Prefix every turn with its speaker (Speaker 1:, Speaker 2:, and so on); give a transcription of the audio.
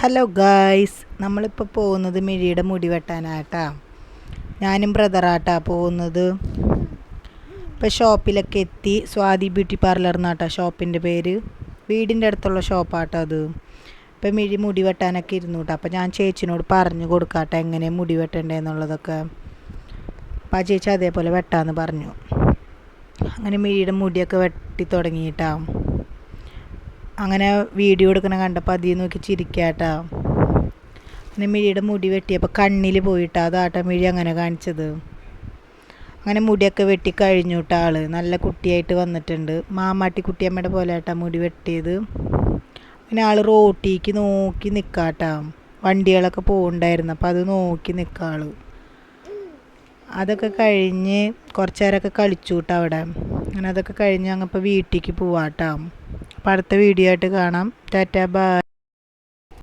Speaker 1: Hello guys, നമ്മളിപ്പോൾ പോകുന്നത് മിഴിയുടെ മുടി വെട്ടാനാട്ടാ. ഞാനും ബ്രദറാട്ടാ പോകുന്നത്. ഇപ്പോൾ ഷോപ്പിലൊക്കെ എത്തി. സ്വാതി ബ്യൂട്ടി പാർലർ എന്നാട്ടാ ഷോപ്പിൻ്റെ പേര്. വീടിൻ്റെ അടുത്തുള്ള ഷോപ്പാട്ടോ അത്. ഇപ്പം മിഴി മുടി വെട്ടാനൊക്കെ ഇരുന്നു കേട്ടോ. അപ്പോൾ ഞാൻ ചേച്ചിനോട് പറഞ്ഞു കൊടുക്കാട്ടെ എങ്ങനെ മുടി വെട്ടണ്ടേന്നുള്ളതൊക്കെ. അപ്പോൾ ആ ചേച്ചി അതേപോലെ വെട്ടാമെന്ന് പറഞ്ഞു. അങ്ങനെ മിഴിയുടെ മുടിയൊക്കെ വെട്ടി തുടങ്ങിയിട്ടാ. അങ്ങനെ വീഡിയോ എടുക്കണ കണ്ടപ്പോൾ അതിൽ നോക്കി ചിരിക്കാട്ടാ. അങ്ങനെ മിഴിയുടെ മുടി വെട്ടിയപ്പോൾ കണ്ണിൽ പോയിട്ടാ. അതാട്ടാ മിഴി അങ്ങനെ കാണിച്ചത്. അങ്ങനെ മുടിയൊക്കെ വെട്ടി കഴിഞ്ഞു കേട്ടോ. ആള് നല്ല കുട്ടിയായിട്ട് വന്നിട്ടുണ്ട്. മാമാട്ടി കുട്ടിയമ്മയുടെ പോലെ ആട്ടാ മുടി വെട്ടിയത്. പിന്നെ ആൾ റോട്ടിക്ക് നോക്കി നിൽക്കാട്ടാ. വണ്ടികളൊക്കെ പോകുന്നുണ്ടായിരുന്നു, അപ്പോൾ അത് നോക്കി നിൽക്കുക ആൾ. അതൊക്കെ കഴിഞ്ഞ് കുറച്ച് നേരമൊക്കെ കളിച്ചു കേട്ടോ അവിടെ. അങ്ങനെ അതൊക്കെ കഴിഞ്ഞ് അങ്ങപ്പോൾ വീട്ടിലേക്ക് പോവാട്ടോ. അപ്പോൾ അടുത്ത വീഡിയോ ആയിട്ട് കാണാം. Tata bye.